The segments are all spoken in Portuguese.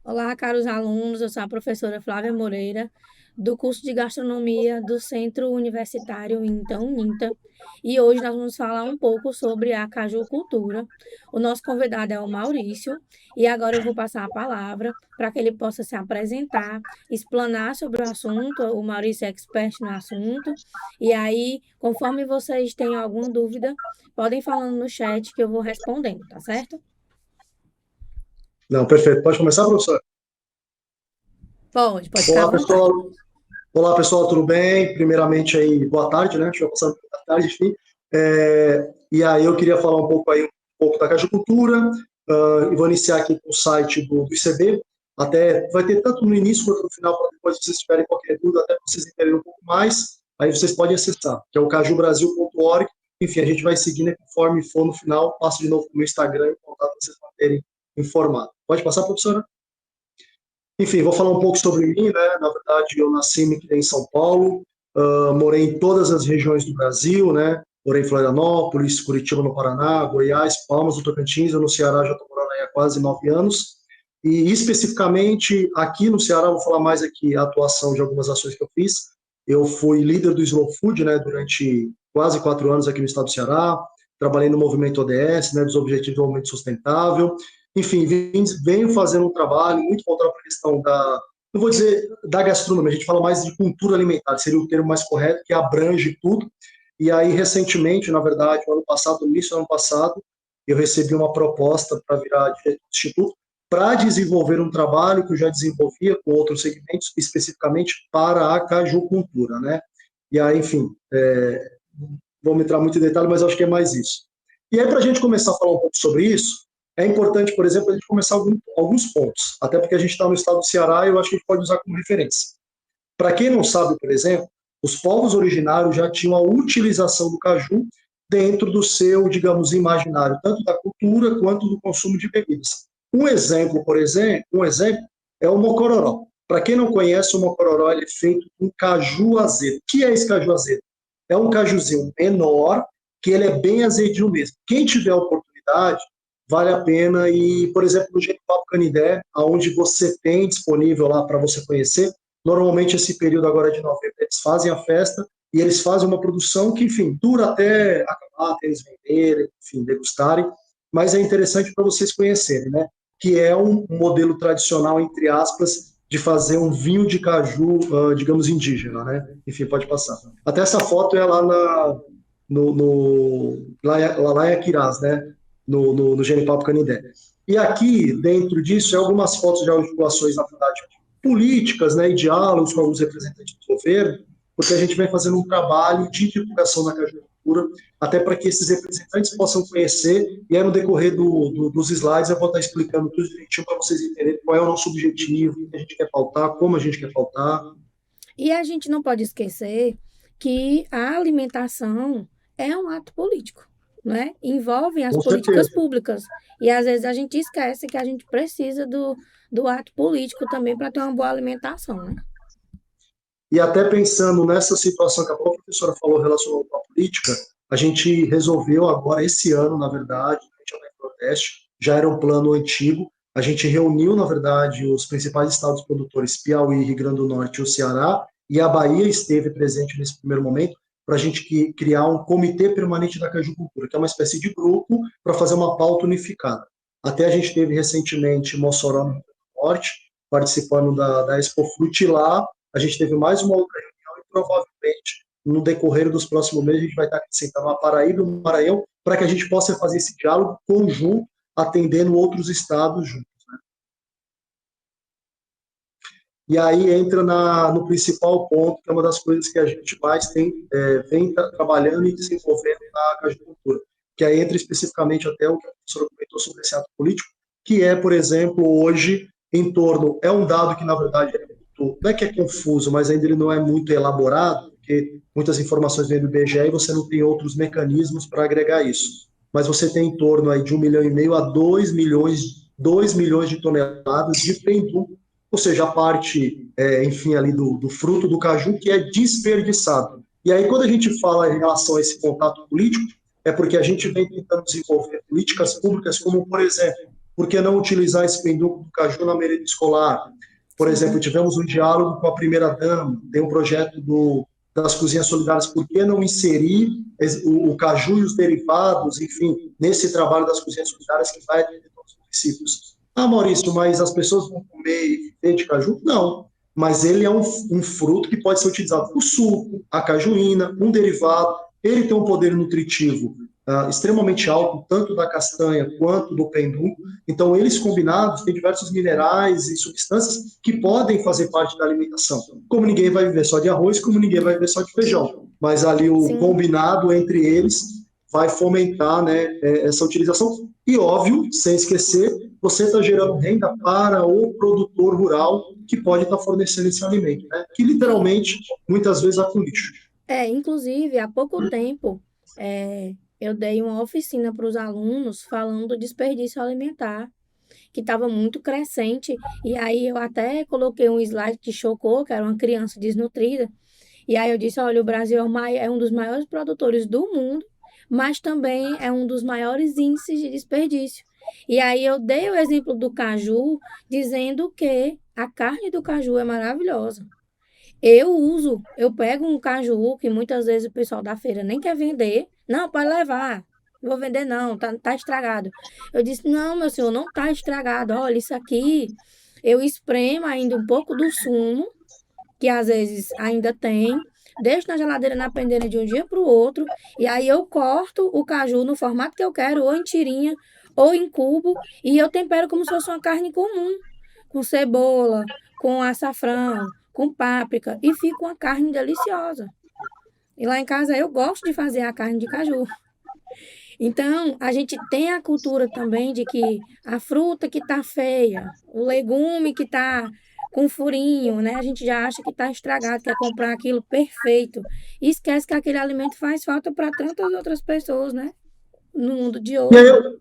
Olá, caros alunos, eu sou a professora Flávia Moreira, do curso de Gastronomia do Centro Universitário INTA, e hoje nós vamos falar um pouco sobre a cajucultura. O nosso convidado é o Maurício, e agora eu vou passar a palavra para que ele possa se apresentar, explanar sobre o assunto. O Maurício é expert no assunto, e aí, conforme vocês tenham alguma dúvida, podem falando no chat que eu vou respondendo, tá certo? Não, perfeito. Pode começar, professor? Pode ficar à Olá, vontade. pessoal. Olá, pessoal, tudo bem? Primeiramente aí, boa tarde, né? Deixa eu passar boa tarde, enfim. E aí eu queria falar um pouco da cajucultura, e vou iniciar aqui com o site do ICB. Até vai ter tanto no início quanto no final, para depois se vocês tiverem qualquer dúvida, até para vocês entenderem um pouco mais, aí vocês podem acessar, que é o cajubrasil.org. Enfim, a gente vai seguindo e conforme for no final, passo de novo para o meu Instagram e contato para vocês manterem informado. Pode passar, professora? Enfim, vou falar um pouco sobre mim, né? Na verdade, eu nasci e me criei em São Paulo, morei em todas as regiões do Brasil, né? Morei em Florianópolis, Curitiba, no Paraná, Goiás, Palmas, do Tocantins, eu no Ceará já estou morando aí há quase 9 anos. E especificamente aqui no Ceará, vou falar mais aqui a atuação de algumas ações que eu fiz. Eu fui líder do Slow Food, né? Durante quase 4 anos aqui no estado do Ceará. Trabalhei no movimento ODS, né? Dos Objetivos de Desenvolvimento Sustentável. Enfim, venho fazendo um trabalho muito voltado para a questão da, não vou dizer da gastronomia, a gente fala mais de cultura alimentar, seria o termo mais correto, que abrange tudo. E aí, recentemente, na verdade, no ano passado, no início do ano passado, eu recebi uma proposta para virar diretor do Instituto, para desenvolver um trabalho que eu já desenvolvia com outros segmentos, especificamente para a cajucultura, né? E aí, enfim, vou entrar muito em detalhe, mas acho que é mais isso. E aí, para a gente começar a falar um pouco sobre isso, é importante, por exemplo, a gente começar alguns pontos, até porque a gente está no estado do Ceará e eu acho que a gente pode usar como referência. Para quem não sabe, por exemplo, os povos originários já tinham a utilização do caju dentro do seu, digamos, imaginário, tanto da cultura quanto do consumo de bebidas. Um exemplo é o mocororó. Para quem não conhece, o mocororó ele é feito com caju azedo. O que é esse caju azedo? É um cajuzinho menor, que ele é bem azedinho mesmo. Quem tiver a oportunidade, vale a pena ir, por exemplo, no Genipapo Canindé, aonde você tem disponível lá para você conhecer. Normalmente, esse período agora de novembro, eles fazem a festa e eles fazem uma produção que, enfim, dura até acabar, até eles venderem, enfim, degustarem, mas é interessante para vocês conhecerem, né? Que é um modelo tradicional, entre aspas, de fazer um vinho de caju, digamos, indígena, né? Enfim, pode passar. Até essa foto é lá lá em Aquiraz, né? No Genipapo Canindé. E aqui, dentro disso, é algumas fotos de articulações, na verdade, políticas, né, e diálogos com alguns representantes do governo, porque a gente vem fazendo um trabalho de divulgação da cajucultura, até para que esses representantes possam conhecer, e aí no decorrer dos slides eu vou estar explicando tudo direitinho para vocês entenderem qual é o nosso objetivo, o que a gente quer pautar, como a gente quer pautar. E a gente não pode esquecer que a alimentação é um ato político, não é? Envolve as Com políticas certeza. públicas. E às vezes a gente esquece que a gente precisa do ato político também para ter uma boa alimentação, né? E até pensando nessa situação que a própria professora falou relacionada à política, a gente resolveu agora, esse ano, na verdade, a gente já está em protesto, já era um plano antigo, a gente reuniu, na verdade, os principais estados produtores, Piauí, Rio Grande do Norte e o Ceará, e a Bahia esteve presente nesse primeiro momento, para a gente criar um comitê permanente da cajucultura, que é uma espécie de grupo para fazer uma pauta unificada. Até a gente teve recentemente Mossoró, no Rio Grande do Norte, participando da Expo Fruit lá, a gente teve mais uma outra reunião e provavelmente no decorrer dos próximos meses a gente vai estar acrescentando a Paraíba e o Maranhão para que a gente possa fazer esse diálogo conjunto, atendendo outros estados juntos. E aí entra no principal ponto, que é uma das coisas que a gente mais vem trabalhando e desenvolvendo na agricultura, que aí entra especificamente até o que a professora comentou sobre esse ato político, que é, por exemplo, hoje, é um dado que, na verdade, não é que é confuso, mas ainda ele não é muito elaborado, porque muitas informações vêm do IBGE e você não tem outros mecanismos para agregar isso. Mas você tem em torno aí de 1,5 milhão a 2 milhões de toneladas de prendu, ou seja, a parte, enfim, ali do fruto do caju que é desperdiçado. E aí, quando a gente fala em relação a esse contato político, é porque a gente vem tentando desenvolver políticas públicas, como, por exemplo, por que não utilizar esse pendúnculo do caju na merenda escolar? Por exemplo, Sim, tivemos um diálogo com a primeira-dama, tem um projeto das cozinhas solidárias, por que não inserir o caju e os derivados, enfim, nesse trabalho das cozinhas solidárias que vai atender todos os municípios? Ah, Maurício, mas as pessoas vão comer e viver de caju? Não, mas ele é um fruto que pode ser utilizado para o suco, a cajuína, um derivado, ele tem um poder nutritivo extremamente alto, tanto da castanha quanto do pendú. Então, eles combinados têm diversos minerais e substâncias que podem fazer parte da alimentação. Como ninguém vai viver só de arroz, como ninguém vai viver só de feijão. Mas ali o sim. combinado entre eles vai fomentar, né, essa utilização. E, óbvio, sem esquecer, você está gerando renda para o produtor rural que pode estar fornecendo esse alimento, né? Que E, literalmente, muitas vezes, vai para o lixo. inclusive, há pouco tempo, eu dei uma oficina para os alunos falando do desperdício alimentar, que estava muito crescente. E aí eu até coloquei um slide que chocou, que era uma criança desnutrida. E aí eu disse, olha, o Brasil é um dos maiores produtores do mundo, mas também é um dos maiores índices de desperdício. E aí eu dei o exemplo do caju, dizendo que a carne do caju é maravilhosa. Eu pego um caju que muitas vezes o pessoal da feira nem quer vender. Não, pode levar. Não vou vender não, tá estragado. Eu disse, não, meu senhor, não tá estragado. Olha, isso aqui, eu espremo ainda um pouco do sumo, que às vezes ainda tem, deixo na geladeira na pendeira de um dia para o outro, e aí eu corto o caju no formato que eu quero, ou em tirinha, ou em cubo, e eu tempero como se fosse uma carne comum, com cebola, com açafrão, com páprica, e fica uma carne deliciosa. E lá em casa eu gosto de fazer a carne de caju. Então, a gente tem a cultura também de que a fruta que está feia, o legume que está com furinho, né? A gente já acha que está estragado, quer comprar aquilo perfeito. E esquece que aquele alimento faz falta para tantas outras pessoas, né? No mundo de E aí, hoje.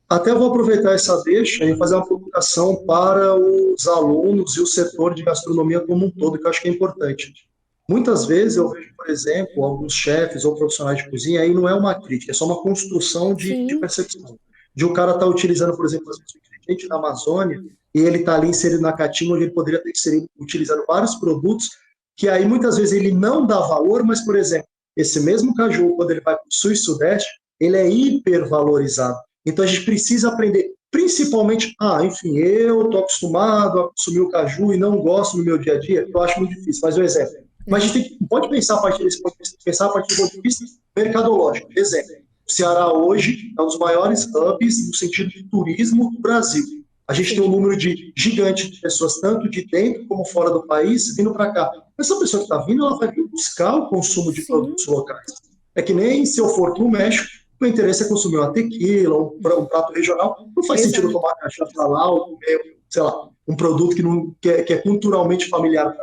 até vou aproveitar essa deixa e fazer uma provocação para os alunos e o setor de gastronomia como um todo, que eu acho que é importante. Muitas vezes eu vejo, por exemplo, alguns chefes ou profissionais de cozinha, aí não é uma crítica, é só uma construção de Sim, percepção. De o cara estar utilizando, por exemplo, às vezes, o ingrediente da Amazônia, e ele está ali inserido na caatinga, onde ele poderia ter inserido, utilizando vários produtos, que aí muitas vezes ele não dá valor, mas, por exemplo, esse mesmo caju, quando ele vai para o sul e sudeste, ele é hipervalorizado. Então a gente precisa aprender, principalmente, enfim, eu estou acostumado a consumir o caju e não gosto no meu dia a dia, eu acho muito difícil, mas um exemplo. Mas a é. gente pode pensar a partir desse ponto de vista, pensar a partir do ponto de vista mercadológico. Exemplo, o Ceará hoje é um dos maiores hubs no sentido de turismo do Brasil. A gente tem um Sim, número gigante de pessoas, tanto de dentro como fora do país, vindo para cá. Mas essa pessoa que está vindo, ela vai vir buscar o consumo de produtos sim, locais. É que nem se eu for para o México, o interesse é consumir uma tequila, um prato regional. Não faz sentido eu exato. tomar cachaça lá ou comer, sei lá, um produto que é culturalmente familiar.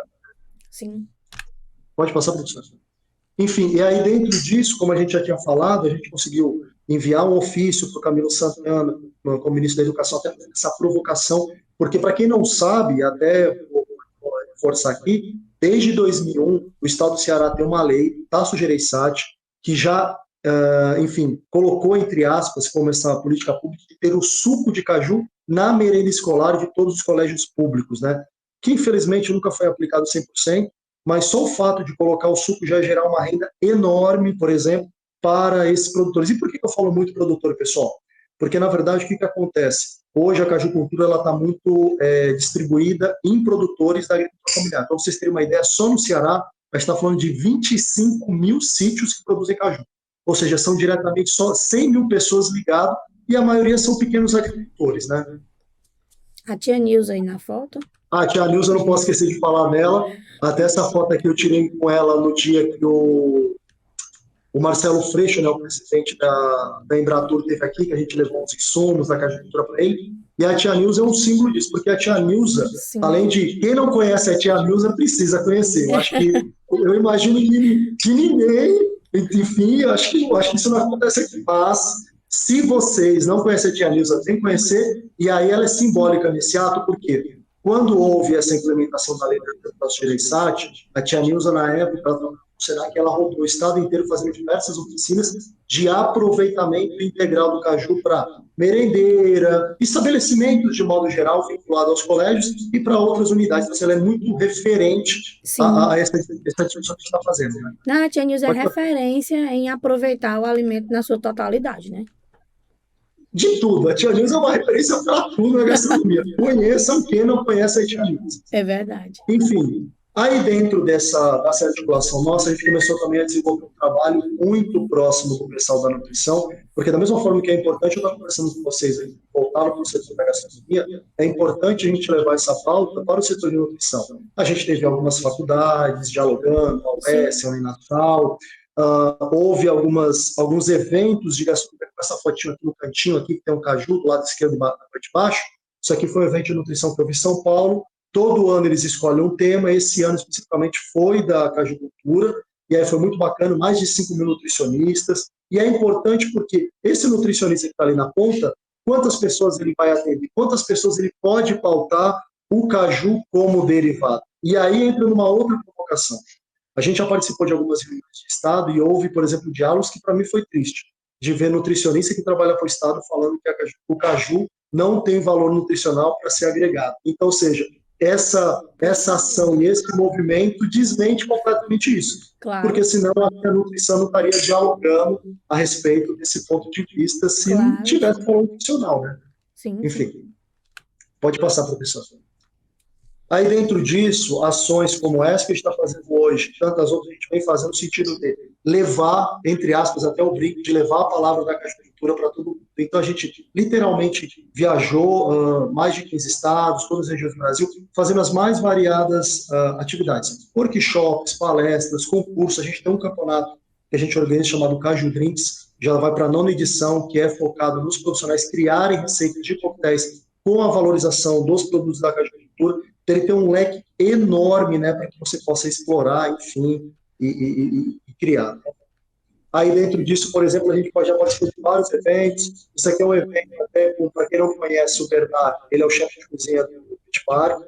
Sim, Pode passar, professor. Enfim, e aí dentro disso, como a gente já tinha falado, a gente conseguiu enviar um ofício para o Camilo Santana, como ministro da Educação, até essa provocação, porque para quem não sabe, até vou reforçar aqui, desde 2001, o Estado do Ceará tem uma lei, Tasso Gereissati, que já, enfim, colocou, entre aspas, como essa política pública, de ter o suco de caju na merenda escolar de todos os colégios públicos, né? Que infelizmente nunca foi aplicado 100%, mas só o fato de colocar o suco já gerar uma renda enorme, por exemplo, para esses produtores. E por que eu falo muito produtor, pessoal? Porque, na verdade, o que acontece? Hoje a cajucultura está muito distribuída em produtores da agricultura familiar. Para vocês terem uma ideia, só no Ceará, a gente está falando de 25 mil sítios que produzem caju. Ou seja, são diretamente só 100 mil pessoas ligadas e a maioria são pequenos agricultores, né? a tia Nilza aí na foto. A tia Nilza, eu não posso esquecer de falar dela. Até essa foto aqui eu tirei com ela no dia que o Marcelo Freixo, né, o presidente da Embratur, teve aqui, que a gente levou uns insumos da cajucultura para ele. E a tia Nilza é um símbolo disso, porque a tia Nilza, Sim. além de quem não conhece a tia Nilza, precisa conhecer. Eu imagino que ninguém, enfim, eu acho que isso não acontece aqui. Mas, se vocês não conhecem a tia Nilza, tem que conhecer, e aí ela é simbólica nesse ato, porque quando houve essa implementação da lei da Gereissati, a tia Nilza, na época, ela será que ela rodou o estado inteiro fazendo diversas oficinas de aproveitamento integral do caju para merendeira, estabelecimentos de modo geral vinculados aos colégios e para outras unidades. Então, ela é muito referente a Sim. essa discussão que a gente está fazendo. Né? Na Tia News é Pode referência em aproveitar o alimento na sua totalidade, né? de tudo. A Tia Nilza é uma referência para tudo na gastronomia. Conheçam quem não conhece a Tia Nilza. É verdade. Enfim, aí dentro dessa articulação nossa, a gente começou também a desenvolver um trabalho muito próximo com o pessoal da nutrição, porque da mesma forma que é importante, eu estava conversando com vocês, voltar para o setor da gastronomia, é importante a gente levar essa pauta para o setor de nutrição. A gente teve algumas faculdades dialogando, a UES, Sim. a Uninasal, houve alguns eventos de gastronomia, com essa fotinha aqui no cantinho, aqui, que tem um caju do lado esquerdo da parte de baixo. Isso aqui foi um evento de nutrição que eu vi em São Paulo. Todo ano eles escolhem um tema, esse ano especificamente foi da cajucultura, e aí foi muito bacana, mais de 5 mil nutricionistas, e é importante porque esse nutricionista que está ali na ponta, quantas pessoas ele vai atender, quantas pessoas ele pode pautar o caju como derivado. E aí entra numa outra provocação. A gente já participou de algumas reuniões de Estado e houve, por exemplo, diálogos que para mim foi triste, de ver nutricionista que trabalha para o Estado falando que o caju não tem valor nutricional para ser agregado. Então, ou seja, essa ação e esse movimento desmente completamente isso. Claro, Porque senão a nutrição não estaria dialogando a respeito desse ponto de vista se não claro, tivesse sim. valor nutricional, né? Sim, sim. Enfim, pode passar, professor. Aí, dentro disso, ações como essa que a gente está fazendo hoje, tantas outras a gente vem fazendo no sentido de levar, entre aspas, até o brinco, de levar a palavra da cajucultura para todo mundo. Então, a gente literalmente viajou mais de 15 estados, todas as regiões do Brasil, fazendo as mais variadas atividades. Workshops, palestras, concursos. A gente tem um campeonato que a gente organiza chamado Caju Drinks, já vai para a 9ª edição, que é focado nos profissionais criarem receitas de coquetéis com a valorização dos produtos da cajucultura. Ele tem um leque enorme, né, para que você possa explorar, enfim, e criar. Aí, dentro disso, por exemplo, a gente já participar de vários eventos. Isso aqui é um evento, até, para quem não conhece o Bernard, ele é o chefe de cozinha do Beach Bar.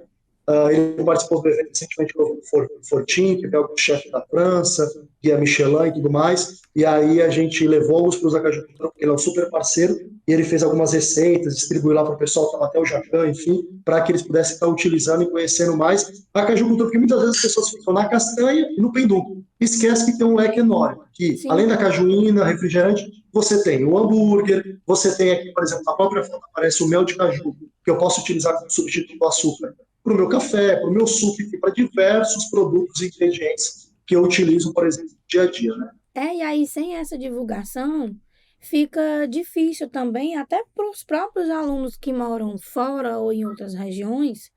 Ele participou do evento recentemente no Fortin, que é o chefe da França, guia Michelin e tudo mais. E aí a gente levou os para o Cajucultura, porque ele é um super parceiro, e ele fez algumas receitas, distribuiu lá para o pessoal, estava até o Jacan, enfim, para que eles pudessem estar utilizando e conhecendo mais a cajucultura, porque muitas vezes as pessoas ficam na castanha e no pendum. Esquece que tem um leque enorme, que além Sim, da cajuína, refrigerante, você tem o hambúrguer, você tem aqui, por exemplo, na própria foto aparece o mel de caju, que eu posso utilizar como substituto do açúcar para o meu café, para o meu suco, para diversos produtos e ingredientes que eu utilizo, por exemplo, no dia a dia. Né? e aí sem essa divulgação, fica difícil também, até para os próprios alunos que moram fora ou em outras regiões,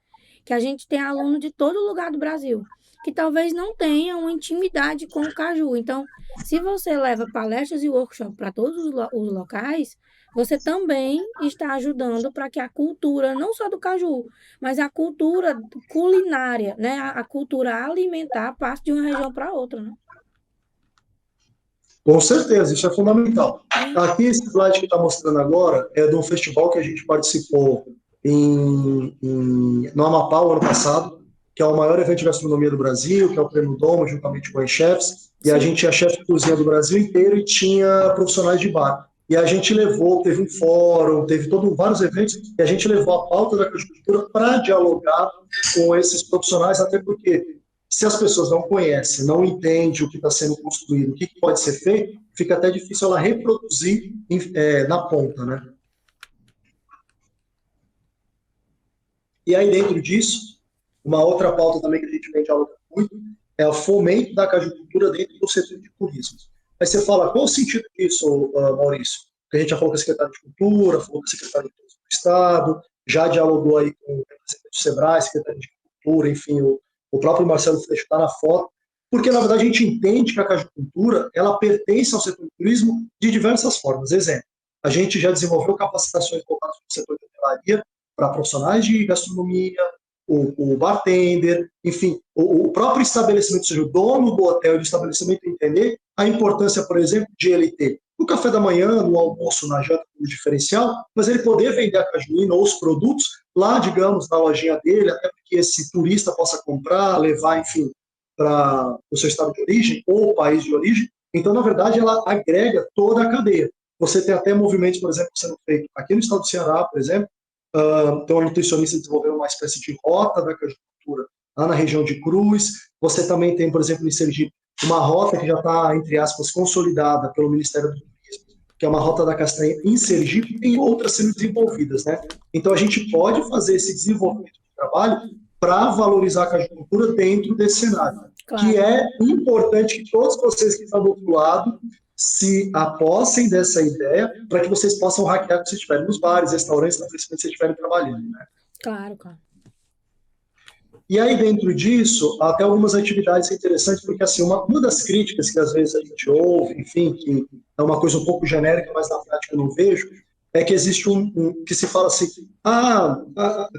que a gente tem aluno de todo lugar do Brasil, que talvez não tenham intimidade com o caju. Então, se você leva palestras e workshops para todos os locais, você também está ajudando para que a cultura, não só do caju, mas a cultura culinária, né, a cultura alimentar passe de uma região para outra, né? Com certeza, isso é fundamental. É, Aqui, esse slide que está mostrando agora é de um festival que a gente participou no Amapá, o ano passado, que é o maior evento de gastronomia do Brasil, que é o Prêmio Doma, juntamente com as chefs, e a sim. gente tinha chefe de cozinha do Brasil inteiro e tinha profissionais de bar. E a gente levou, teve um fórum, teve vários eventos, e a gente levou a pauta da agricultura para dialogar com esses profissionais, até porque se as pessoas não conhecem, não entendem o que está sendo construído, o que pode ser feito, fica até difícil ela reproduzir na ponta, né? E aí, dentro disso, uma outra pauta também que a gente vem dialogando muito é o fomento da cajucultura dentro do setor de turismo. Aí você fala, qual o sentido disso, Maurício? Porque a gente já falou com a secretária de Cultura, falou com a secretária de Turismo do Estado, já dialogou aí com o representante do SEBRAE, secretária de Cultura, enfim, o próprio Marcelo Freixo está na foto, porque, na verdade, a gente entende que a cajucultura ela pertence ao setor do turismo de diversas formas. Exemplo, a gente já desenvolveu capacitações voltadas para o setor de hotelaria, para profissionais de gastronomia, o bartender, enfim, o próprio estabelecimento, ou seja, o dono do hotel e do estabelecimento entender a importância, por exemplo, de ele ter no café da manhã, no almoço, na janta, no diferencial, mas ele poder vender a cajuína ou os produtos lá, digamos, na lojinha dele, até que esse turista possa comprar, levar, enfim, para o seu estado de origem ou país de origem. Então, na verdade, ela agrega toda a cadeia. Você tem até movimentos, por exemplo, sendo feito aqui no estado do Ceará, por exemplo, então a nutricionista desenvolveu uma espécie de rota da cajucultura lá na região de Cruz. Você também tem, por exemplo, em Sergipe, uma rota que já está, entre aspas, consolidada pelo Ministério do Turismo, que é uma rota da castanha em Sergipe, e tem outras sendo desenvolvidas, né? Então a gente pode fazer esse desenvolvimento de trabalho para valorizar a cajucultura dentro desse cenário, que Claro. é importante que todos vocês que estão do outro lado se apossem dessa ideia para que vocês possam hackear quando vocês estiverem nos bares, restaurantes, principalmente se vocês estiverem trabalhando, né? Claro, claro. E aí, dentro disso, até algumas atividades interessantes, porque assim, uma das críticas que às vezes a gente ouve, enfim, que é uma coisa um pouco genérica, mas na prática eu não vejo, é que existe que se fala assim, a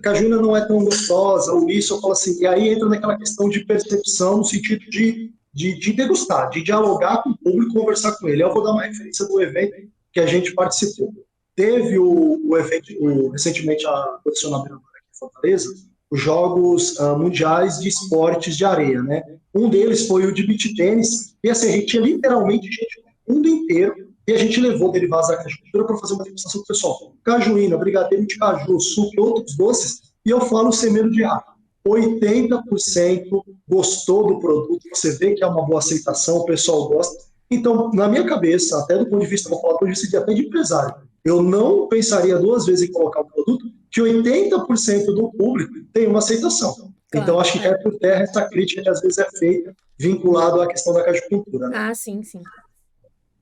cajuína não é tão gostosa, ou isso, eu falo assim, e aí entra naquela questão de percepção, no sentido de degustar, de dialogar com o público, conversar com ele. Eu vou dar uma referência do evento que a gente participou. Teve o evento, recentemente, a posicionamento aqui em Fortaleza, os Jogos Mundiais de Esportes de Areia, né? Um deles foi o de beach tênis, e assim, a gente tinha literalmente gente do mundo inteiro, e a gente levou derivados da cajuína para fazer uma degustação com o pessoal. Cajuína, brigadeiro de caju, suco e outros doces, e eu falo sem medo de errar. 80% gostou do produto, você vê que é uma boa aceitação, o pessoal gosta. Então, na minha cabeça, até do ponto de vista, vou falar do ponto de vista até de empresário, eu não pensaria duas vezes em colocar um produto que 80% do público tem uma aceitação. Então, Claro. acho que cai por terra essa crítica que às vezes é feita vinculado à questão da cajucultura, né? Ah, sim, sim.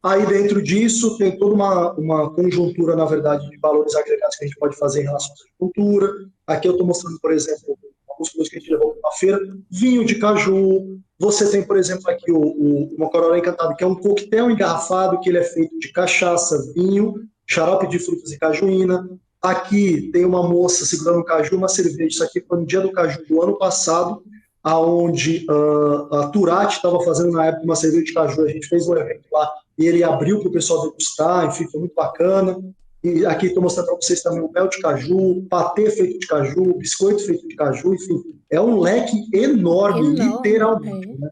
Aí, dentro disso, tem toda uma conjuntura, na verdade, de valores agregados que a gente pode fazer em relação à agricultura. Aqui eu estou mostrando, por exemplo, alguns produtos que a gente levou para a feira. Vinho de caju. Você tem, por exemplo, aqui o Mocororó Encantado, que é um coquetel engarrafado, que ele é feito de cachaça, vinho, xarope de frutas e cajuína. Aqui tem uma moça segurando um caju, uma cerveja. Isso aqui foi no dia do caju do ano passado, aonde a Turati estava fazendo na época uma cerveja de caju. A gente fez um evento lá e ele abriu para o pessoal degustar, enfim, foi muito bacana. E aqui estou mostrando para vocês também o mel de caju, patê feito de caju, biscoito feito de caju, enfim, é um leque enorme, literalmente. Né?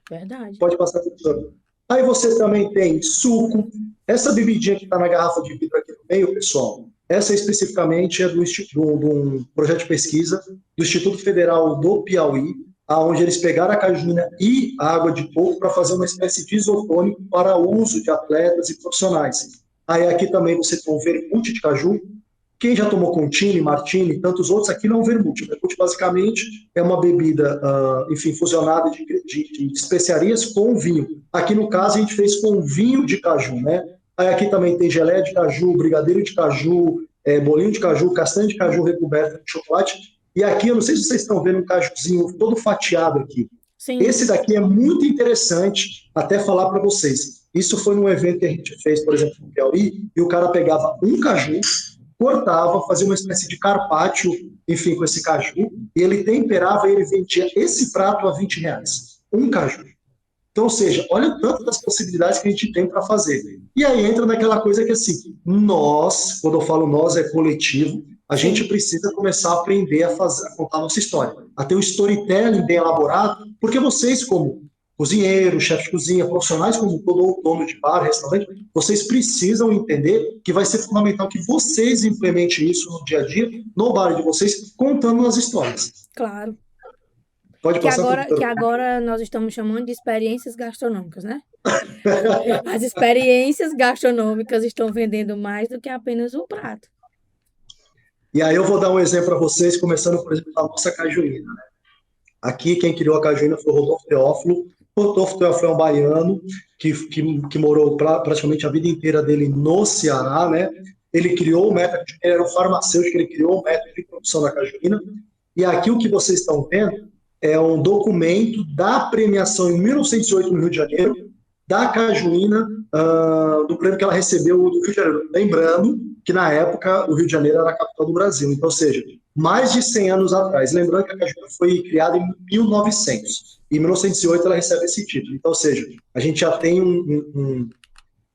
Verdade. Pode passar tudo. Aí você também tem suco. Essa bebidinha que está na garrafa de vidro aqui no meio, pessoal, essa especificamente é de um projeto de pesquisa do Instituto Federal do Piauí, onde eles pegaram a cajuína e a água de coco para fazer uma espécie de isotônico para uso de atletas e profissionais. Aí aqui também você tem um vermute de caju. Quem já tomou Contini, Martini e tantos outros, aqui não é um vermute. O vermute basicamente é uma bebida, enfim, fusionada de especiarias com vinho. Aqui no caso a gente fez com vinho de caju, né? Aí aqui também tem geleia de caju, brigadeiro de caju, bolinho de caju, castanha de caju recoberta de chocolate. E aqui, eu não sei se vocês estão vendo um cajuzinho todo fatiado aqui. Sim. Esse daqui é muito interessante, até falar para vocês. Isso foi num evento que a gente fez, por exemplo, no Piauí, e o cara pegava um caju, cortava, fazia uma espécie de carpaccio, enfim, com esse caju, e ele temperava e ele vendia esse prato a R$20. Um caju. Então, ou seja, olha o tanto das possibilidades que a gente tem para fazer. E aí entra naquela coisa que, assim, nós, quando eu falo nós, é coletivo, a gente precisa começar a aprender a contar a nossa história, a ter um storytelling bem elaborado, porque vocês, como cozinheiros, chefes de cozinha, profissionais como todo dono de bar, restaurante, vocês precisam entender que vai ser fundamental que vocês implementem isso no dia a dia, no bar de vocês, contando as histórias. Claro. Pode passar, Que agora nós estamos chamando de experiências gastronômicas, né? As experiências gastronômicas estão vendendo mais do que apenas o prato. E aí eu vou dar um exemplo para vocês, começando, por exemplo, da nossa cajuína. Né? Aqui, quem criou a cajuína foi o Rodolfo Teófilo. O Rodolfo Teófilo é um baiano que morou praticamente a vida inteira dele no Ceará, né? Ele criou o método, ele era um farmacêutico, ele criou o método de produção da cajuína. E aqui o que vocês estão vendo é um documento da premiação em 1908 no Rio de Janeiro, da cajuína, do prêmio que ela recebeu do Rio de Janeiro. Lembrando que, na época, o Rio de Janeiro era a capital do Brasil. Então, ou seja, mais de 100 anos atrás. Lembrando que a cajuína foi criada em 1900. E em 1908 ela recebe esse título. Então, ou seja, a gente já tem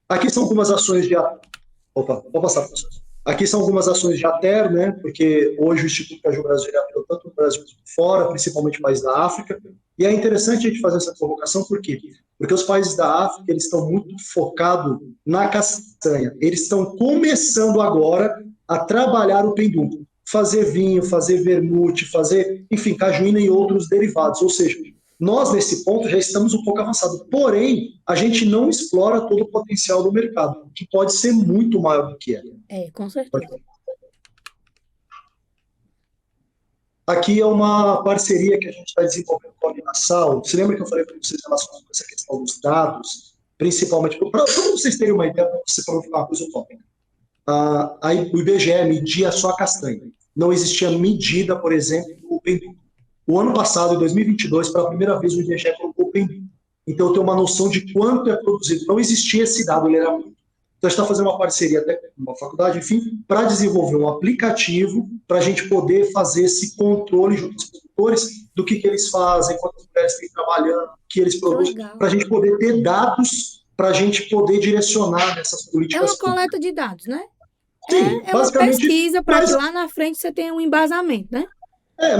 Aqui são algumas ações de... Opa, pode passar, professor. Aqui são algumas ações de ATER, né? Porque hoje o Instituto Caju Brasil ele atua tanto no Brasil quanto fora, principalmente países da África. E é interessante a gente fazer essa convocação, por quê? Porque os países da África eles estão muito focados na castanha. Eles estão começando agora a trabalhar o pendúnculo, fazer vinho, fazer vermute, fazer, enfim, cajuína e outros derivados. Ou seja, nós, nesse ponto, já estamos um pouco avançados. Porém, a gente não explora todo o potencial do mercado, que pode ser muito maior do que é. Com certeza. Aqui é uma parceria que a gente está desenvolvendo com a Minasal. Você lembra que eu falei para vocês relacionado com essa questão dos dados, principalmente, para vocês terem uma ideia, para você provocar uma coisa utópica. O IBGE media só a castanha. Não existia medida, por exemplo, do pendúnculo. O ano passado, em 2022, pela primeira vez, o IBGE colocou o pendúnculo. Então, eu tenho uma noção de quanto é produzido. Não existia esse dado, ele era muito. Então, a gente está fazendo uma parceria até com uma faculdade, enfim, para desenvolver um aplicativo para a gente poder fazer esse controle junto aos produtores do que eles fazem, quantas mulheres têm trabalhando, o que eles produzem, para a gente poder ter dados para a gente poder direcionar nessas políticas. É uma coleta de dados, né? Sim, é uma pesquisa para que lá na frente você tenha um embasamento, né?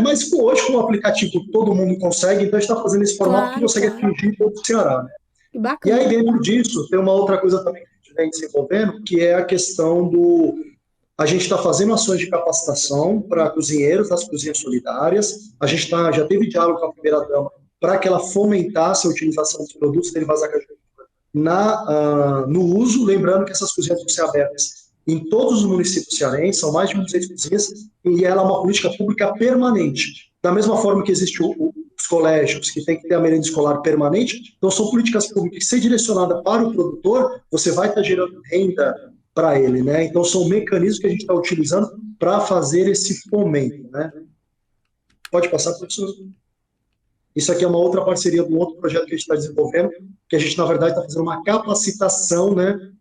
Mas hoje com o aplicativo todo mundo consegue, então a gente está fazendo esse formato que consegue atingir todo o Ceará. Né? Que bacana. E aí dentro disso tem uma outra coisa também que a gente vem desenvolvendo, que é a questão do... A gente está fazendo ações de capacitação para cozinheiros das cozinhas solidárias, a gente já teve diálogo com a primeira-dama para que ela fomentasse a utilização dos produtos derivados da caju no uso, lembrando que essas cozinhas vão ser abertas em todos os municípios cearenses, são mais de 1.200 cozinhas, e ela é uma política pública permanente. Da mesma forma que existe os colégios, que tem que ter a merenda escolar permanente, então são políticas públicas que, se direcionada para o produtor, você vai estar gerando renda para ele, né? Então são mecanismos que a gente está utilizando para fazer esse fomento, né? Pode passar, professor? Isso aqui é uma outra parceria de um outro projeto que a gente está desenvolvendo, que a gente, na verdade, está fazendo uma capacitação, né,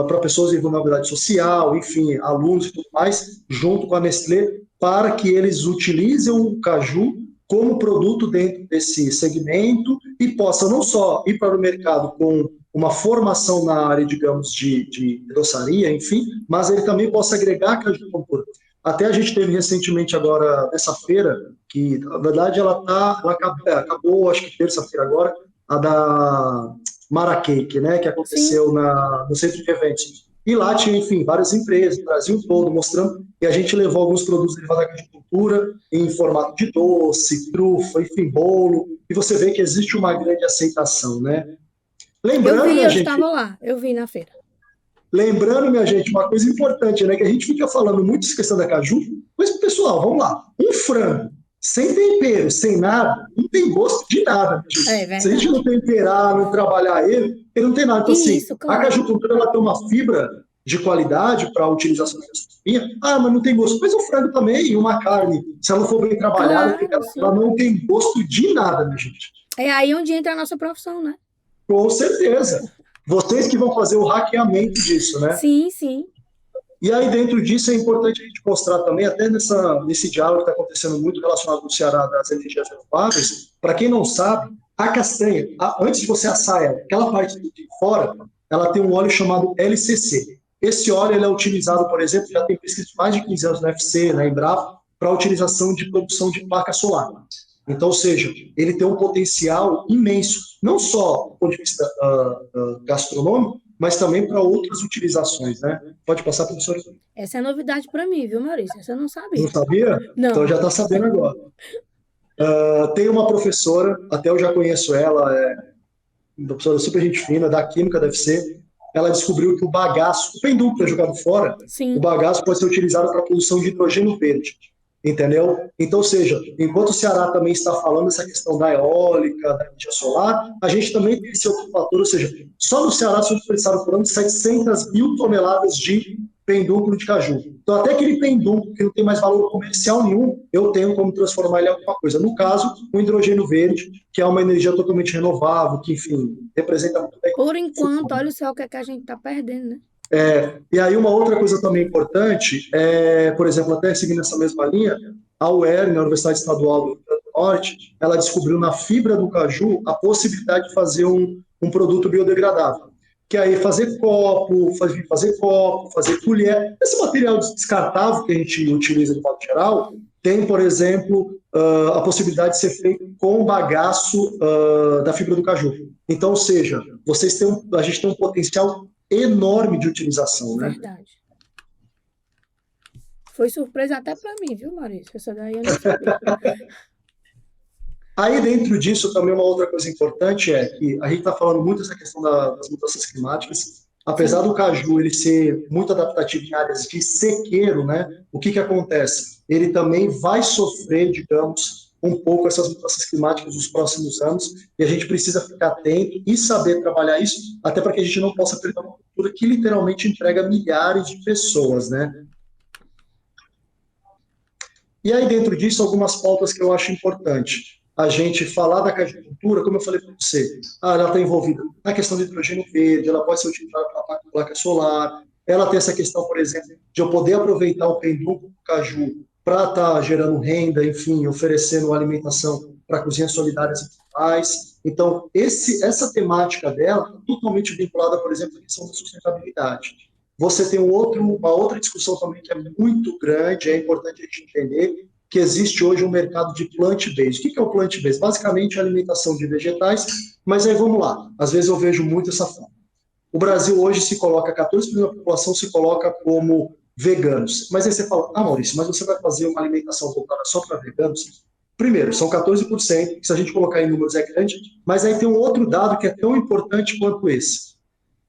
para pessoas em vulnerabilidade social, enfim, alunos e tudo mais, junto com a Nestlé, para que eles utilizem o caju como produto dentro desse segmento e possam não só ir para o mercado com uma formação na área, digamos, de doçaria, enfim, mas ele também possa agregar caju cultura. Até a gente teve recentemente agora, nessa feira, que, na verdade, ela acabou, acho que terça-feira agora, a da Maracake, né, que aconteceu no centro de eventos. E lá tinha, enfim, várias empresas, no Brasil todo, mostrando, e a gente levou alguns produtos derivados da agricultura em formato de doce, trufa, enfim, bolo, e você vê que existe uma grande aceitação, né? Lembrando, eu estava lá, eu vi na feira. Lembrando, minha gente, uma coisa importante, né, que a gente fica falando muito essa questão da caju, mas, pessoal, vamos lá, um frango sem tempero, sem nada, não tem gosto de nada. Se a gente não temperar, não trabalhar ele não tem nada. Então, assim, claro. A cajucultura ela tem uma fibra de qualidade para a utilização da gastronomia. Mas não tem gosto. Mas o frango também, e uma carne, se ela não for bem trabalhada, claro, ela não tem gosto de nada, minha gente. É aí onde entra a nossa profissão, né? Com certeza. Vocês que vão fazer o hackeamento disso, né? Sim, sim. E aí, dentro disso, é importante a gente mostrar também, até nesse diálogo que está acontecendo muito relacionado no Ceará das energias renováveis, para quem não sabe, a castanha, antes de você assar ela, aquela parte de fora, ela tem um óleo chamado LCC. Esse óleo ele é utilizado, por exemplo, já tem pesquisa de mais de 15 anos na UFC, na Embrapa, para a utilização de produção de placa solar. Então, ou seja, ele tem um potencial imenso, não só do ponto de vista gastronômico, mas também para outras utilizações, né? Pode passar, professor? Essa é novidade para mim, viu, Maurício? Essa eu não sabia. Não sabia? Não. Então já está sabendo agora. Tem uma professora, até eu já conheço ela, uma professora super gente fina, da Química, deve ser. Ela descobriu que o bagaço, o pendúnculo é jogado fora, o bagaço pode ser utilizado para a produção de hidrogênio verde. Entendeu? Então, ou seja, enquanto o Ceará também está falando essa questão da eólica, da energia solar, a gente também tem esse outro fator, ou seja, só no Ceará são desperdiçados por ano 700 mil toneladas de pendúnculo de caju. Então, até aquele pendúnculo que não tem mais valor comercial nenhum, eu tenho como transformar ele em alguma coisa. No caso, o hidrogênio verde, que é uma energia totalmente renovável, que, enfim, representa muito bem. Por enquanto, olha só o que a gente está perdendo, né? E aí uma outra coisa também importante por exemplo, até seguindo essa mesma linha, a UERN, a Universidade Estadual do Rio Grande do Norte, ela descobriu na fibra do caju a possibilidade de fazer um produto biodegradável. que aí fazer colher. Esse material descartável que a gente utiliza de modo geral, tem, por exemplo, a possibilidade de ser feito com bagaço da fibra do caju. Então, ou seja, a gente tem um potencial enorme de utilização, né? Verdade. Foi surpresa até para mim, viu, Maurício? Essa daí eu não sabia. Aí, dentro disso, também uma outra coisa importante é que a gente está falando muito dessa questão das mudanças climáticas. Apesar Sim, do caju ele ser muito adaptativo em áreas de sequeiro, né? O que acontece? Ele também vai sofrer, digamos, um pouco essas mudanças climáticas nos próximos anos, e a gente precisa ficar atento e saber trabalhar isso, até para que a gente não possa perder uma cultura que literalmente entrega milhares de pessoas, né? E aí, dentro disso, algumas pautas que eu acho importante. A gente falar da cajicultura, como eu falei para você, ela está envolvida na questão do hidrogênio verde, ela pode ser utilizada para placa solar, ela tem essa questão, por exemplo, de eu poder aproveitar o pendúculo do caju para estar gerando renda, enfim, oferecendo alimentação para cozinhas solidárias e tudo mais. Então, essa temática dela está totalmente vinculada, por exemplo, à questão da sustentabilidade. Você tem uma outra discussão também que é muito grande, é importante a gente entender que existe hoje um mercado de plant-based. O que é o plant-based? Basicamente, a alimentação de vegetais, mas aí vamos lá. Às vezes eu vejo muito essa forma. O Brasil hoje se coloca, 14% da população se coloca como veganos. Mas aí você fala, Maurício, mas você vai fazer uma alimentação voltada só para veganos? Primeiro, são 14%, que se a gente colocar em números é grande, mas aí tem um outro dado que é tão importante quanto esse.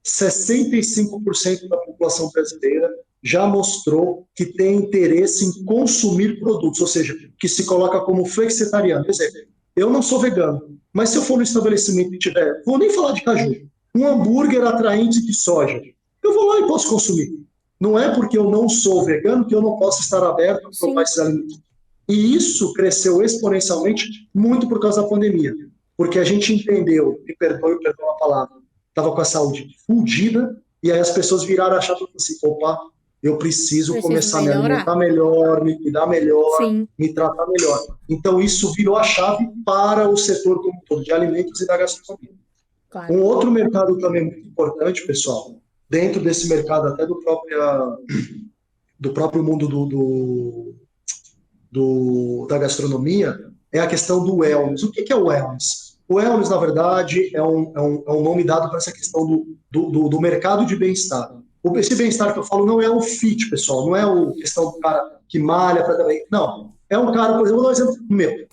65% da população brasileira já mostrou que tem interesse em consumir produtos, ou seja, que se coloca como flexitariano. Por exemplo, eu não sou vegano, mas se eu for no estabelecimento e tiver, vou nem falar de caju, um hambúrguer atraente de soja, eu vou lá e posso consumir. Não é porque eu não sou vegano que eu não posso estar aberto a provar sim, esses alimentos. E isso cresceu exponencialmente muito por causa da pandemia, porque a gente entendeu, me perdoe a palavra, estava com a saúde fudida, e aí as pessoas viraram a chave e falaram assim, opa, eu preciso preciso começar a me melhorar. alimentar melhor, me cuidar melhor, Sim, me tratar melhor. Então isso virou a chave para o setor como um todo, de alimentos e da gastronomia. claro. Um outro mercado também muito importante, pessoal, dentro desse mercado até do próprio mundo da gastronomia, é a questão do wellness. O que é o wellness? O wellness, na verdade, é um nome dado para essa questão do mercado de bem-estar. Esse bem-estar que eu falo não é o fit, pessoal, não é a questão do cara que malha para também. Não. É um cara, por exemplo, vou dar um exemplo meu.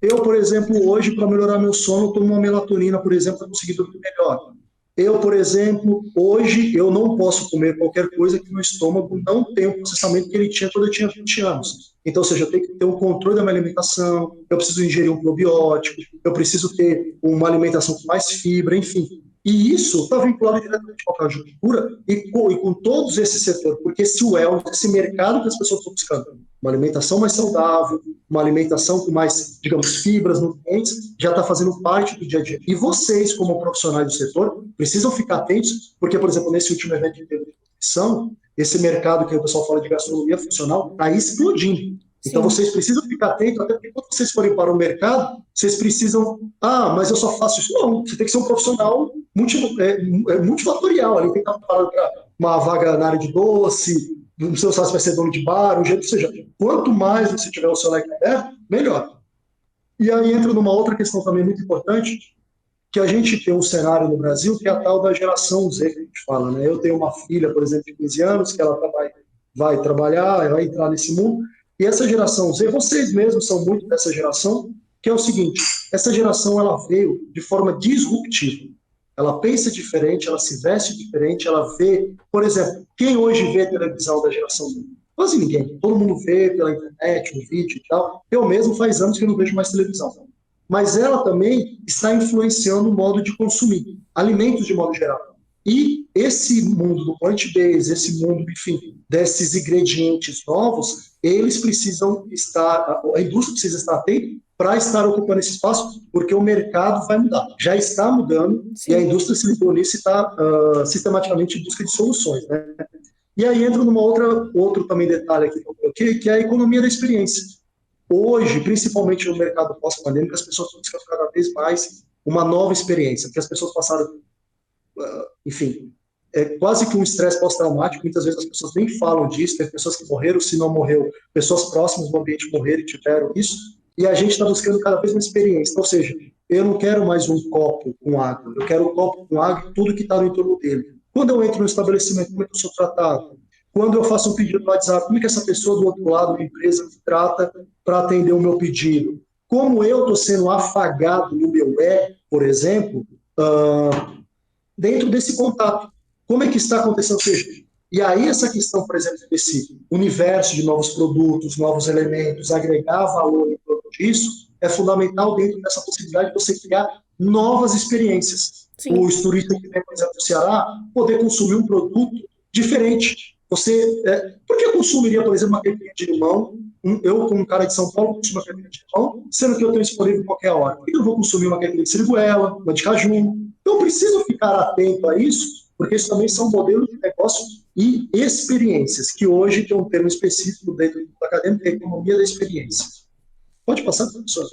Eu, por exemplo, hoje, para melhorar meu sono, tomo uma melatonina, por exemplo, para conseguir dormir melhor. Eu, por exemplo, hoje eu não posso comer qualquer coisa que meu estômago não tenha o processamento que ele tinha quando eu tinha 20 anos. Então, ou seja, eu tenho que ter um controle da minha alimentação, eu preciso ingerir um probiótico, eu preciso ter uma alimentação com mais fibra, enfim. E isso está vinculado diretamente com a agricultura e com todos esses setores, porque esse wellness, esse mercado que as pessoas estão buscando, uma alimentação mais saudável, uma alimentação com mais, digamos, fibras, nutrientes, já está fazendo parte do dia a dia. E vocês, como profissionais do setor, precisam ficar atentos, porque, por exemplo, nesse último evento de nutrição, esse mercado que o pessoal fala de gastronomia funcional está explodindo. Então, Sim, vocês precisam ficar atentos, até porque quando vocês forem para o mercado, vocês precisam, mas eu só faço isso. Não, você tem que ser um profissional multifatorial, ali tem que estar preparado para uma vaga na área de doce, não sei se vai ser dono de bar, ou seja, quanto mais você tiver o seu leque aberto, melhor. E aí entra numa outra questão também muito importante, que a gente tem um cenário no Brasil que é a tal da geração Z, que a gente fala, né? Eu tenho uma filha, por exemplo, de 15 anos, que ela vai trabalhar, vai entrar nesse mundo, e essa geração Z, vocês mesmos são muito dessa geração, que é o seguinte, essa geração ela veio de forma disruptiva. Ela pensa diferente, ela se veste diferente, ela vê, por exemplo, quem hoje vê televisão da geração Z? Quase ninguém. Todo mundo vê pela internet, no vídeo e tal. Eu mesmo faz anos que eu não vejo mais televisão. Mas ela também está influenciando o modo de consumir alimentos de modo geral. E esse mundo do plant-based, esse mundo, enfim, desses ingredientes novos, eles precisam estar, a indústria precisa estar atenta para estar ocupando esse espaço, porque o mercado vai mudar. Já está mudando e a sim, indústria se ligou nisso e está sistematicamente em busca de soluções. Né? E aí entra outro também detalhe aqui que é a economia da experiência. Hoje, principalmente no mercado pós-pandêmico, as pessoas estão buscando cada vez mais uma nova experiência, porque as pessoas passaram enfim, é quase que um estresse pós-traumático. Muitas vezes as pessoas nem falam disso, tem pessoas que morreram, se não morreu, pessoas próximas do ambiente morreram e tiveram isso, e a gente está buscando cada vez mais experiência. Ou seja, eu não quero mais um copo com água, eu quero um copo com água e tudo que está no entorno dele. Quando eu entro no estabelecimento, como é que eu sou tratado? Quando eu faço um pedido no WhatsApp, como é que essa pessoa do outro lado da empresa me trata para atender o meu pedido? Como eu estou sendo afagado no meu por exemplo, dentro desse contato. Como é que está acontecendo? Ou seja, e aí essa questão, por exemplo, desse universo de novos produtos, novos elementos, agregar valor em torno disso, é fundamental dentro dessa possibilidade de você criar novas experiências. Sim. Os turistas que vêm, por exemplo, do Ceará, poder consumir um produto diferente. Por que eu consumiria, por exemplo, uma caipirinha de limão? Eu, como um cara de São Paulo, consumo uma caipirinha de limão, sendo que eu tenho disponível em qualquer hora. Por que eu vou consumir uma caipirinha de siriguela, uma de caju? Então, eu preciso ficar atento a isso, porque isso também são modelos de negócio e experiências, que hoje tem um termo específico dentro do acadêmico, que é a economia da experiência. Pode passar, professor?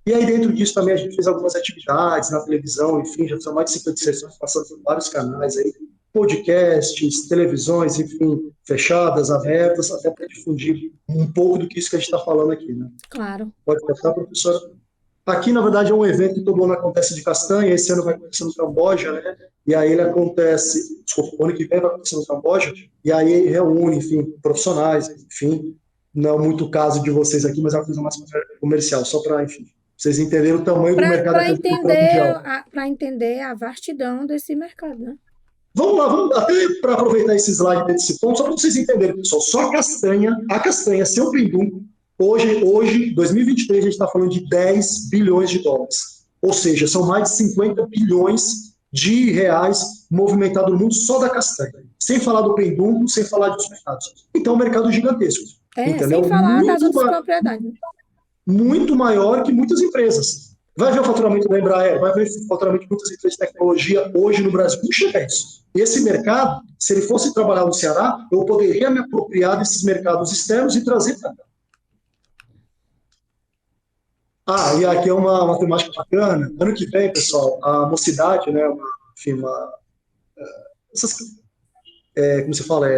E aí, dentro disso, também a gente fez algumas atividades na televisão, enfim, já são mais de 50 sessões passando por vários canais aí, podcasts, televisões, enfim, fechadas, abertas, até para difundir um pouco do que isso que a gente está falando aqui, né? Claro. Pode passar, professora? Aqui, na verdade, é um evento que todo ano acontece de Castanha, esse ano vai acontecer no Camboja, né? E aí ele acontece, desculpa, o ano que vem vai acontecer no Camboja, e aí reúne, enfim, profissionais, enfim, não é muito o caso de vocês aqui, mas é uma coisa mais comercial, só para, enfim, vocês entenderem o tamanho do mercado da agricultura mundial. Para entender a vastidão desse mercado, né? Vamos lá, até para aproveitar esse slide desse ponto, só para vocês entenderem, pessoal, só a castanha, seu pindum, hoje, 2023, a gente está falando de 10 bilhões de dólares. Ou seja, são mais de 50 bilhões de reais movimentados no mundo só da castanha. Sem falar do pendum, sem falar dos mercados. Então, é um mercado gigantesco. Entendeu? Sem falar das outras propriedades. Muito maior que muitas empresas. Vai ver o faturamento da Embraer, vai ver o faturamento de muitas empresas de tecnologia hoje no Brasil. Não chega a isso. Esse mercado, se ele fosse trabalhar no Ceará, eu poderia me apropriar desses mercados externos e trazer para cá. E aqui é uma temática bacana. Ano que vem, pessoal, a Mocidade, né, como você fala?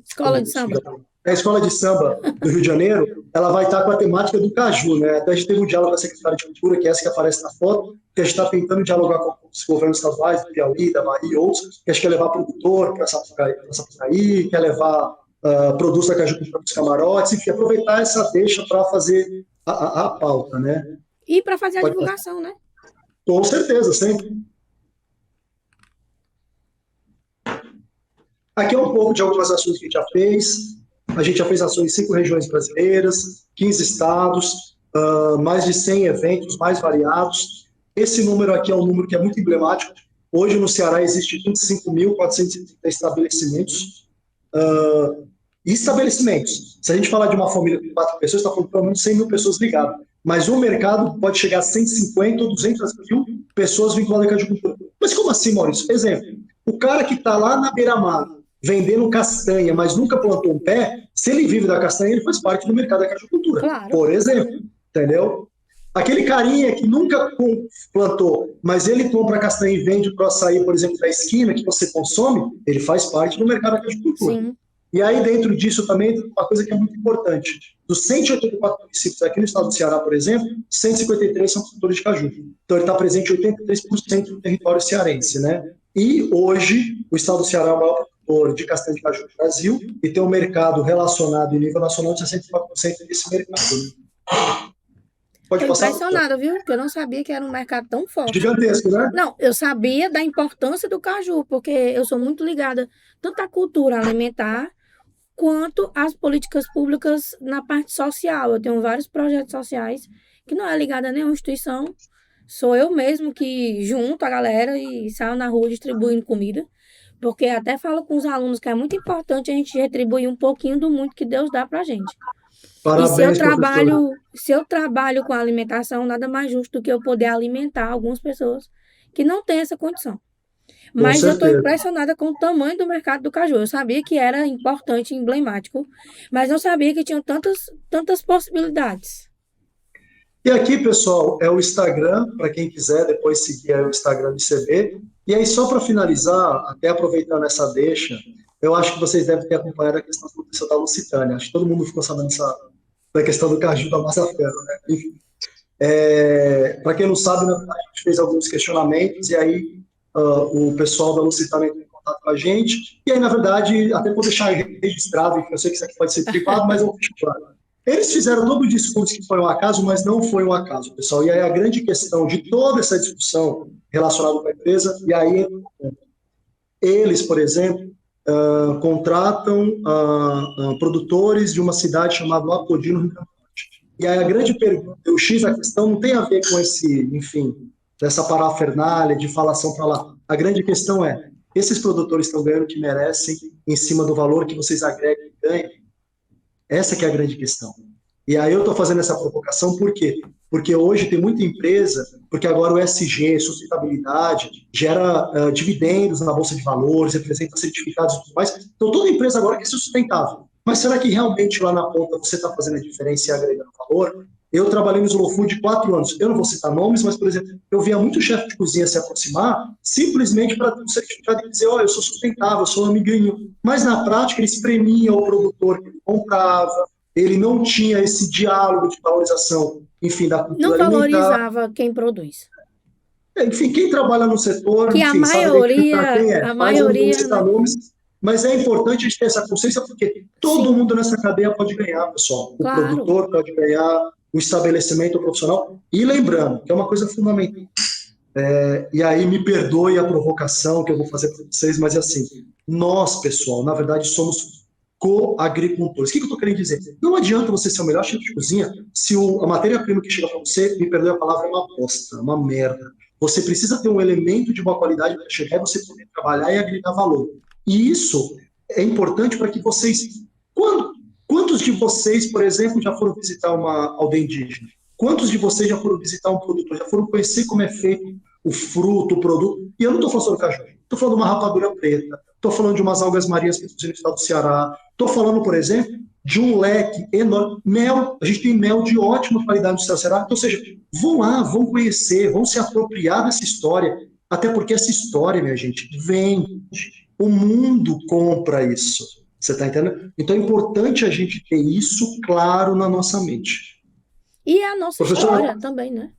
Escola de samba. A Escola de Samba do Rio de Janeiro, ela vai estar com a temática do caju, né? Até a gente teve um diálogo com a Secretaria de Cultura, que é essa que aparece na foto, que a gente está tentando dialogar com os governos estaduais, do Piauí, da Bahia e outros, que a gente quer levar produtor para Sapucaí, quer levar produtos da caju para os camarotes, enfim, aproveitar essa deixa para fazer a pauta, né? E para fazer a divulgação, né? Com certeza, sempre. Aqui é um pouco de algumas ações que a gente já fez. A gente já fez ações em 5 regiões brasileiras, 15 estados, mais de 100 eventos mais variados. Esse número aqui é um número que é muito emblemático. Hoje no Ceará existe 25.430 estabelecimentos. Estabelecimentos. Se a gente falar de uma família com 4 pessoas, está falando pelo menos 100 mil pessoas ligadas. Mas o mercado pode chegar a 150 ou 200 mil pessoas vinculadas à agricultura. Mas como assim, Maurício? Exemplo, o cara que está lá na beira-mar, vendendo castanha, mas nunca plantou um pé, se ele vive da castanha, ele faz parte do mercado da cajucultura. Claro. Por exemplo, entendeu? Aquele carinha que nunca plantou, mas ele compra castanha e vende para o açaí, por exemplo, da esquina, que você consome, ele faz parte do mercado da cajucultura. Sim. E aí, dentro disso, também, uma coisa que é muito importante. Dos 184 municípios aqui no estado do Ceará, por exemplo, 153 são produtores de caju. Então, ele está presente em 83% do território cearense, né? E, hoje, o estado do Ceará é o maior produtor de castanha de caju do Brasil e tem um mercado relacionado em nível nacional de 64% desse mercado. Né? Estou impressionada, viu? Porque eu não sabia que era um mercado tão forte. Gigantesco, né? Não, eu sabia da importância do caju, porque eu sou muito ligada tanto à cultura alimentar quanto às políticas públicas na parte social. Eu tenho vários projetos sociais que não é ligada a nenhuma instituição. Sou eu mesmo que junto a galera e saio na rua distribuindo comida. Porque até falo com os alunos que é muito importante a gente retribuir um pouquinho do muito que Deus dá pra gente. Parabéns, e se eu trabalho com a alimentação, nada mais justo do que eu poder alimentar algumas pessoas que não têm essa condição. Mas eu estou impressionada com o tamanho do mercado do caju. Eu sabia que era importante e emblemático, mas não sabia que tinham tantas possibilidades. E aqui, pessoal, é o Instagram, para quem quiser depois seguir aí o Instagram do ICB. E aí, só para finalizar, até aproveitando essa deixa, eu acho que vocês devem ter acompanhado a questão do aconteceu da Lusitânia. Acho que todo mundo ficou sabendo da questão do caju da massa ferro, né? Enfim, para quem não sabe, na verdade, a gente fez alguns questionamentos e aí o pessoal da Lusitânia entrou em contato com a gente. E aí, na verdade, até vou deixar registrado, que eu sei que isso aqui pode ser privado, mas eu vou deixar claro. Eles fizeram todo o discurso que foi um acaso, mas não foi um acaso, pessoal. E aí a grande questão de toda essa discussão relacionada com a empresa, e aí eles, por exemplo, contratam produtores de uma cidade chamada Apodi, no Rio Grande do Norte. E aí a grande pergunta, o X da questão não tem a ver com esse, enfim, dessa parafernália de falação para lá. A grande questão é, esses produtores estão ganhando o que merecem em cima do valor que vocês agregam e ganham? Essa que é a grande questão. E aí eu estou fazendo essa provocação por quê? Porque hoje tem muita empresa, porque agora o ESG, sustentabilidade, gera dividendos na Bolsa de Valores, representa certificados e tudo mais. Então toda empresa agora quer ser sustentável. Mas será que realmente lá na ponta você está fazendo a diferença e agregando valor? Eu trabalhei no Slow Food 4 anos. Eu não vou citar nomes, mas, por exemplo, eu via muito chefe de cozinha se aproximar simplesmente para ter um certificado e dizer, eu sou sustentável, eu sou amiguinho. Mas, na prática, ele espremia o produtor que ele comprava, ele não tinha esse diálogo de valorização, enfim, da cultura Não alimentar. valorizava quem produz. Enfim, quem trabalha no setor, Que enfim, sabe identificar quem é. a Mas eu não vou maioria, citar né? nomes, mas é importante a gente ter essa consciência, porque todo Sim, mundo nessa cadeia pode ganhar, pessoal. O claro. produtor pode ganhar, o estabelecimento profissional. E lembrando, que é uma coisa fundamental, e aí me perdoe a provocação que eu vou fazer para vocês, mas é assim, nós, pessoal, na verdade somos co-agricultores. O que eu estou querendo dizer? Não adianta você ser o melhor chefe de cozinha se a matéria-prima que chega para você, me perdoe a palavra, é uma bosta, uma merda. Você precisa ter um elemento de boa qualidade para chegar e você poder trabalhar e agregar valor. E isso é importante para que vocês... Quantos de vocês, por exemplo, já foram visitar uma aldeia indígena? Quantos de vocês já foram visitar um produtor? Já foram conhecer como é feito o fruto, o produto? E eu não estou falando só do caju. Estou falando de uma rapadura preta. Estou falando de umas algas marinhas que produzem no estado do Ceará. Estou falando, por exemplo, de um leque enorme. Mel. A gente tem mel de ótima qualidade no estado do Ceará. Então, ou seja, vão lá, vão conhecer, vão se apropriar dessa história. Até porque essa história, minha gente, vende. O mundo compra isso. Você está entendendo? Então é importante a gente ter isso claro na nossa mente. E a nossa história Professor, também, né?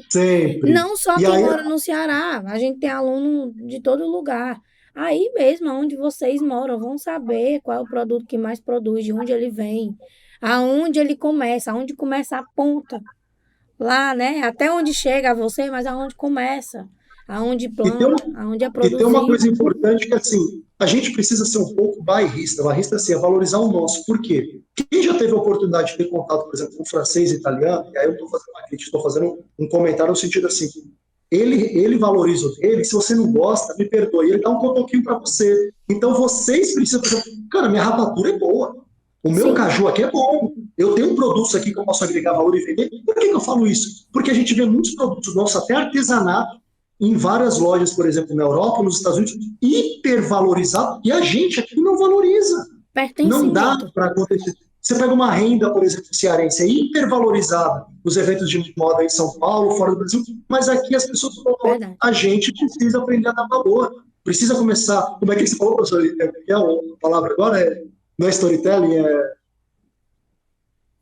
sempre. Não só E quem aí, mora no Ceará, a gente tem aluno de todo lugar. Aí mesmo, onde vocês moram, vão saber qual é o produto que mais produz, de onde ele vem, aonde ele começa, aonde começa a ponta. Lá, né? Até onde chega a você, mas aonde começa, aonde e tem, planta, aonde é e tem uma coisa produzido. importante que, assim, a gente precisa ser um pouco bairrista. Bairrista, assim, é valorizar o nosso. Por quê? Quem já teve a oportunidade de ter contato, por exemplo, com francês e italiano, e aí eu estou fazendo uma crítica, estou fazendo um comentário no sentido assim, ele valoriza o dele, se você não gosta, me perdoe, ele dá um cotoquinho para você. Então vocês precisam, por exemplo, cara, minha rapadura é boa, o meu Sim, caju aqui é bom, eu tenho produtos aqui que eu posso agregar valor e vender. Por que eu falo isso? Porque a gente vê muitos produtos nossos, até artesanato, em várias lojas, por exemplo, na Europa, nos Estados Unidos, hipervalorizado, e a gente aqui não valoriza. Não dá pertencimento. para acontecer. Você pega uma renda, por exemplo, cearense, é hipervalorizada nos eventos de moda em São Paulo, fora do Brasil, mas aqui as pessoas falam, Verdade. a gente precisa aprender a dar valor. Precisa começar. Como é que você falou, professor? A palavra agora não é storytelling, é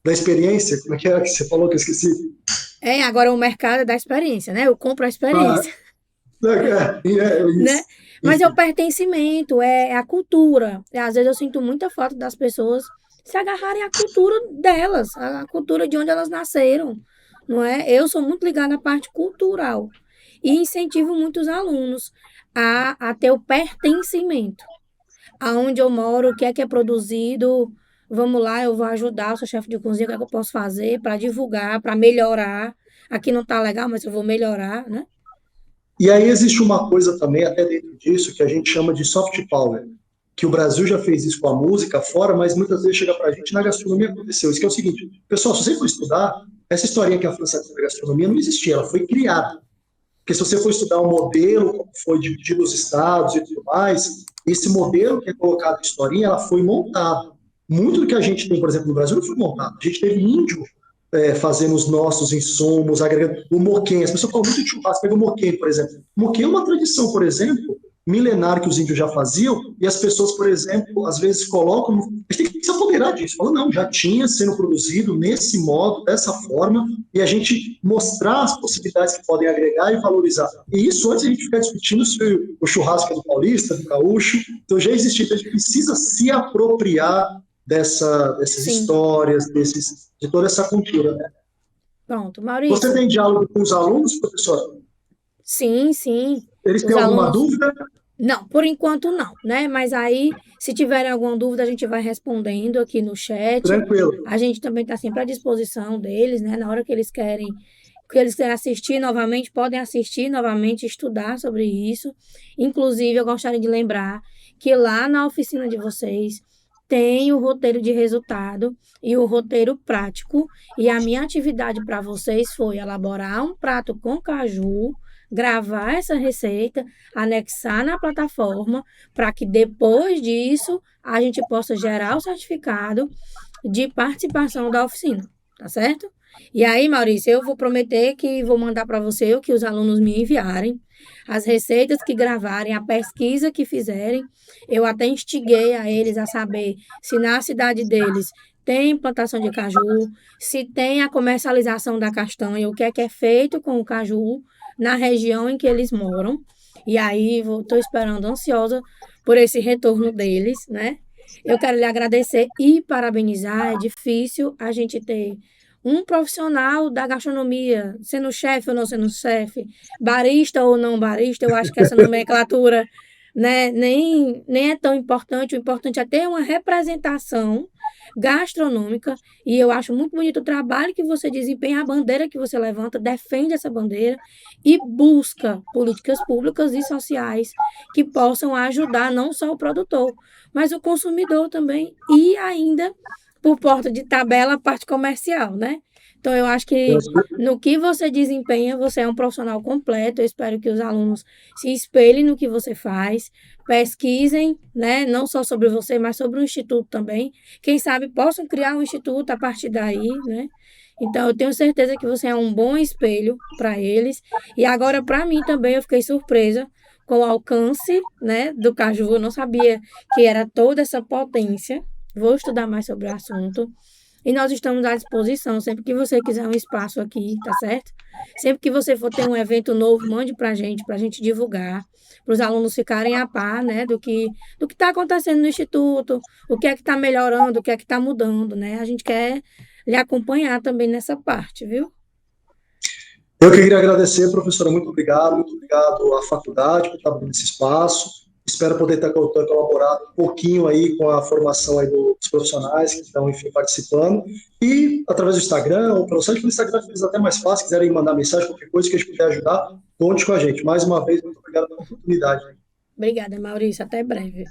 da experiência. Como é que você falou que eu esqueci? É, agora o mercado é da experiência, né? Eu compro a Ah, experiência, é né? isso. Mas é o Enfim. pertencimento, é a cultura. E, às vezes eu sinto muita falta das pessoas se agarrarem à cultura delas, à cultura de onde elas nasceram, não é? Eu sou muito ligada à parte cultural e incentivo muitos alunos a ter o pertencimento. Aonde eu moro, o que é produzido, vamos lá, eu vou ajudar, eu sou chefe de cozinha, o que é que eu posso fazer para divulgar, para melhorar. Aqui não está legal, mas eu vou melhorar, né? E aí existe uma coisa também, até dentro disso, que a gente chama de soft power, que o Brasil já fez isso com a música fora, mas muitas vezes chega para a gente na gastronomia aconteceu. Isso que é o seguinte, pessoal, se você for estudar, essa historinha que a França tem na gastronomia não existia, ela foi criada. Porque se você for estudar um modelo, como foi dividido os estados e tudo mais, esse modelo que é colocado em historinha, ela foi montada. Muito do que a gente tem, por exemplo, no Brasil não foi montado. A gente teve índio fazendo os nossos insumos, agregando o moquém. As pessoas falam muito de churrasco, pega o moquém, por exemplo. O moquém é uma tradição, por exemplo, milenar que os índios já faziam, e as pessoas, por exemplo, às vezes colocam. A gente tem que se apoderar disso. Falam, não, já tinha sendo produzido nesse modo, dessa forma, e a gente mostrar as possibilidades que podem agregar e valorizar. E isso antes a gente ficar discutindo se o churrasco é do paulista, do gaúcho. Então já existe, então a gente precisa se apropriar dessas Sim, histórias, de toda essa cultura, né? pronto. Você Maurício, tem diálogo com os alunos, professor? sim, sim. Eles têm Os alguma alunos. dúvida? Não, por enquanto não, né? Mas aí, se tiverem alguma dúvida, a gente vai respondendo aqui no chat. Tranquilo. A gente também está sempre à disposição deles, né? Na hora que eles querem assistir novamente, podem assistir novamente, estudar sobre isso. Inclusive, eu gostaria de lembrar que lá na oficina de vocês tem o roteiro de resultado e o roteiro prático. E a minha atividade para vocês foi elaborar um prato com caju, gravar essa receita, anexar na plataforma, para que depois disso a gente possa gerar o certificado de participação da oficina, tá certo? E aí, Maurício, eu vou prometer que vou mandar para você o que os alunos me enviarem, as receitas que gravarem, a pesquisa que fizerem. Eu até instiguei a eles a saber se na cidade deles tem plantação de caju, se tem a comercialização da castanha, o que é feito com o caju na região em que eles moram. E aí, estou esperando ansiosa por esse retorno deles, né? Eu quero lhe agradecer e parabenizar. É difícil a gente ter um profissional da gastronomia, sendo chefe ou não sendo chefe, barista ou não barista. Eu acho que essa nomenclatura, né, nem é tão importante. O importante é ter uma representação gastronômica. E eu acho muito bonito o trabalho que você desempenha, a bandeira que você levanta, defende essa bandeira e busca políticas públicas e sociais que possam ajudar não só o produtor, mas o consumidor também e ainda por porta de tabela a parte comercial, né? Então eu acho que no que você desempenha, você é um profissional completo. Eu espero que os alunos se espelhem no que você faz, pesquisem, né, não só sobre você, mas sobre o instituto também. Quem sabe possam criar um instituto a partir daí, né? Então eu tenho certeza que você é um bom espelho para eles. E agora para mim também eu fiquei surpresa com o alcance, né, do caju. Eu não sabia que era toda essa potência. Vou estudar mais sobre o assunto. E nós estamos à disposição, sempre que você quiser um espaço aqui, tá certo? Sempre que você for ter um evento novo, mande para a gente divulgar, para os alunos ficarem a par, né, do que está acontecendo no Instituto, o que é que está melhorando, o que é que está mudando, né? A gente quer lhe acompanhar também nessa parte, viu? Eu que queria agradecer, professora, muito obrigado à faculdade por estar abrindo esse espaço. Espero poder ter colaborado um pouquinho aí com a formação aí dos profissionais que estão, enfim, participando. E através do Instagram ou pelo site, pelo Instagram fica até mais fácil, se quiserem mandar mensagem, qualquer coisa que a gente puder ajudar, conte com a gente. Mais uma vez, muito obrigado pela oportunidade. Obrigada, Maurício. Até breve.